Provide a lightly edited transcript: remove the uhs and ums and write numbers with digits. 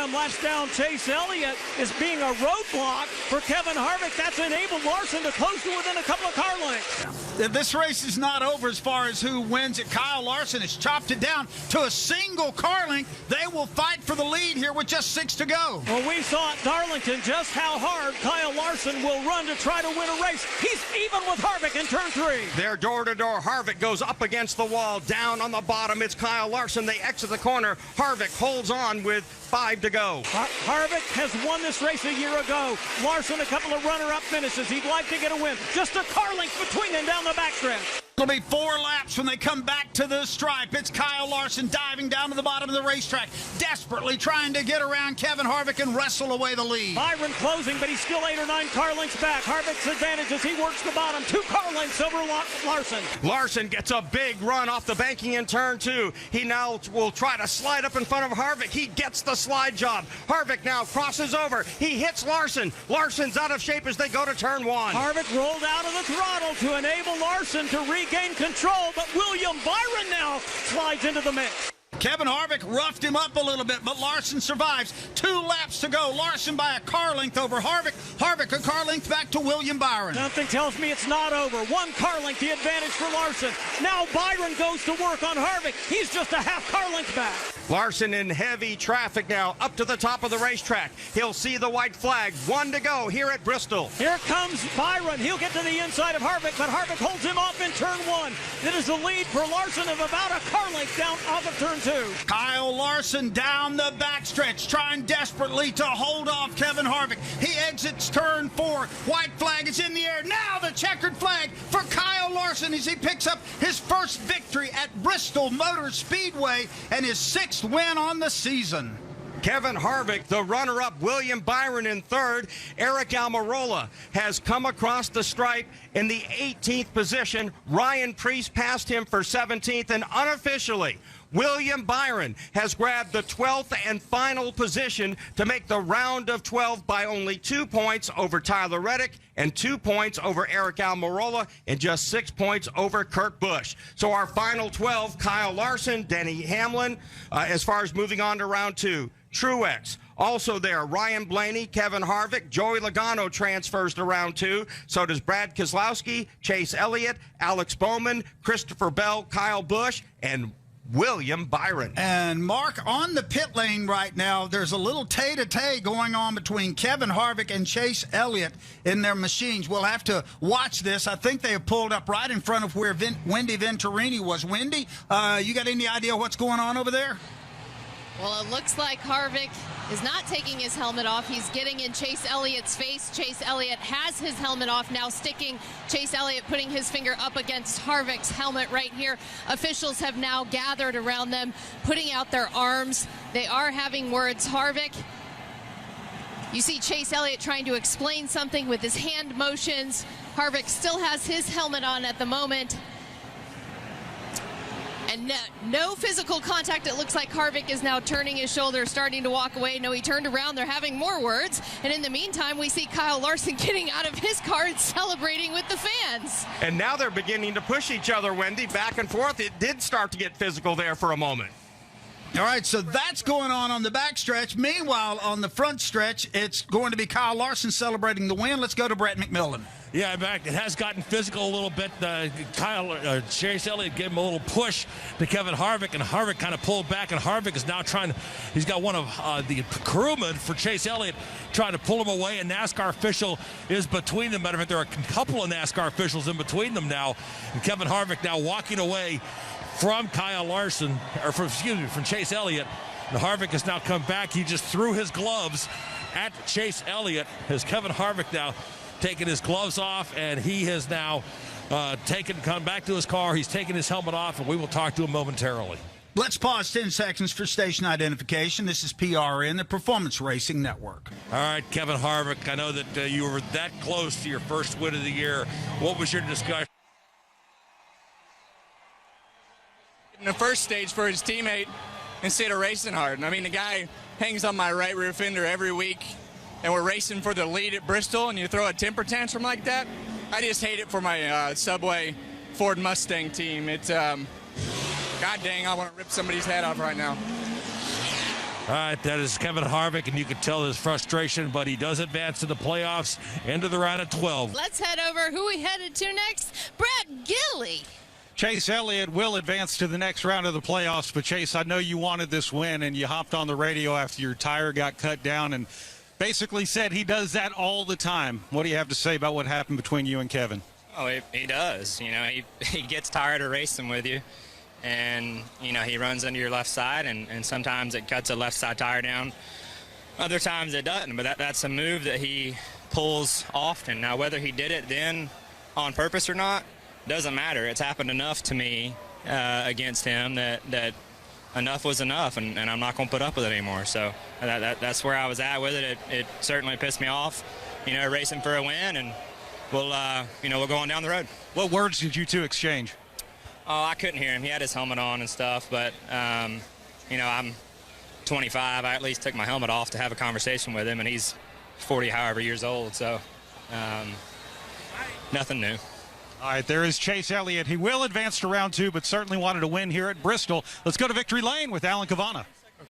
bottom laps down. Chase Elliott is being a roadblock for Kevin Harvick. That's enabled Larson to close to within a couple of car lengths. This race is not over as far as who wins it. Kyle Larson has chopped it down to a single car length. They will fight for the lead here with just 6 to go. Well, we saw at Darlington just how hard Kyle Larson will run to try to win a race. He's even with Harvick in turn 3. They're door-to-door. Harvick goes up against the wall. Down on the bottom, it's Kyle Larson. They exit the corner. Harvick holds on with 5 to go. Harvick has won this race a year ago. Larson, a couple of runner-up finishes. He'd like to get a win. Just a car length between them down the backstretch. It'll be 4 laps when they come back to the stripe. It's Kyle Larson diving down to the bottom of the racetrack, desperately trying to get around Kevin Harvick and wrestle away the lead. Byron closing, but he's still 8 or 9 car lengths back. Harvick's advantage as he works the bottom. 2 car lengths over Larson. Larson gets a big run off the banking in turn 2. He now will try to slide up in front of Harvick. He gets the slide job. Harvick now crosses over. He hits Larson. Larson's out of shape as they go to turn 1. Harvick rolled out of the throttle to enable Larson to regain control, but William Byron now slides into the mix. Kevin Harvick roughed him up a little bit, but Larson survives. 2 laps to go. Larson by a car length over Harvick. Harvick a car length back to William Byron. Something tells me it's not over. 1 car length, the advantage for Larson. Now Byron goes to work on Harvick. He's just a half car length back. Larson in heavy traffic now, up to the top of the racetrack. He'll see the white flag. 1 to go here at Bristol. Here comes Byron. He'll get to the inside of Harvick, but Harvick holds him off in turn 1. It is a lead for Larson of about a car length down off of turn 2. Kyle Larson down the backstretch, trying desperately to hold off Kevin Harvick. He exits turn 4. White flag is in the air. Now the checkered flag for Kyle Larson as he picks up his first victory at Bristol Motor Speedway and his 6th win on the season. Kevin Harvick, the runner-up, William Byron in 3rd. Eric Almirola has come across the stripe in the 18th position. Ryan Preece passed him for 17th, and unofficially, William Byron has grabbed the 12th and final position to make the round of 12 by only 2 points over Tyler Reddick and 2 points over Eric Almirola and just 6 points over Kurt Busch. So our final 12, Kyle Larson, Denny Hamlin, as far as moving on to round 2. Truex. Also there, Ryan Blaney, Kevin Harvick, Joey Logano transfers to round 2. So does Brad Keselowski, Chase Elliott, Alex Bowman, Christopher Bell, Kyle Busch, and William Byron. And Mark, on the pit lane right now, there's a little tay-to-tay going on between Kevin Harvick and Chase Elliott in their machines. We'll have to watch this. I think they have pulled up right in front of where Wendy Venturini was. Wendy, you got any idea what's going on over there? Well, it looks like Harvick is not taking his helmet off. He's getting in Chase Elliott's face. Chase Elliott has his helmet off, now sticking. Chase Elliott putting his finger up against Harvick's helmet right here. Officials have now gathered around them, putting out their arms. They are having words. Harvick, you see Chase Elliott trying to explain something with his hand motions. Harvick still has his helmet on at the moment. And no physical contact. It looks like Harvick is now turning his shoulder, starting to walk away. No, he turned around. They're having more words. And in the meantime, we see Kyle Larson getting out of his car and celebrating with the fans. And now they're beginning to push each other, Wendy, back and forth. It did start to get physical there for a moment. All right, so that's going on the backstretch. Meanwhile, on the front stretch, it's going to be Kyle Larson celebrating the win. Let's go to Brett McMillan. Yeah, back. It has gotten physical a little bit. Chase Elliott gave him a little push to Kevin Harvick, and Harvick kind of pulled back, and Harvick is now trying to, he's got one of the crewmen for Chase Elliott trying to pull him away, and NASCAR official is between them. Matter of fact, there are a couple of NASCAR officials in between them now, and Kevin Harvick now walking away from Kyle Larson, or from Chase Elliott. And Harvick has now come back. He just threw his gloves at Chase Elliott as Kevin Harvick now taking his gloves off, and he has now come back to his car. He's taken his helmet off, and we will talk to him momentarily. Let's pause 10 seconds for station identification. This is PRN, the Performance Racing Network. All right, Kevin Harvick, I know that you were that close to your first win of the year. What was your discussion? In the first stage for his teammate instead of racing hard. I mean, the guy hangs on my right rear fender every week, and we're racing for the lead at Bristol, and you throw a temper tantrum like that. I just hate it for my Subway Ford Mustang team. It's, God dang, I want to rip somebody's head off right now. All right, that is Kevin Harvick, and you can tell his frustration, but he does advance to the playoffs, into the round of 12. Let's head over. Who we headed to next? Brett Gilly. Chase Elliott will advance to the next round of the playoffs, but Chase, I know you wanted this win, and you hopped on the radio after your tire got cut down and basically said he does that all the time. What do you have to say about what happened between you and Kevin? Oh, he does. You know, he gets tired of racing with you. And, you know, he runs into your left side, and sometimes it cuts a left side tire down. Other times it doesn't, but that's a move that he pulls often. Now, whether he did it then on purpose or not, doesn't matter. It's happened enough to me against him that enough was enough, and I'm not going to put up with it anymore. So that's where I was at with it. It certainly pissed me off, you know, racing for a win, and we'll go on down the road. What words did you two exchange? Oh, I couldn't hear him. He had his helmet on and stuff, but, you know, I'm 25. I at least took my helmet off to have a conversation with him, and he's 40 however years old, so nothing new. All right, there is Chase Elliott. He will advance to round 2, but certainly wanted to win here at Bristol. Let's go to Victory Lane with Alan Cavana.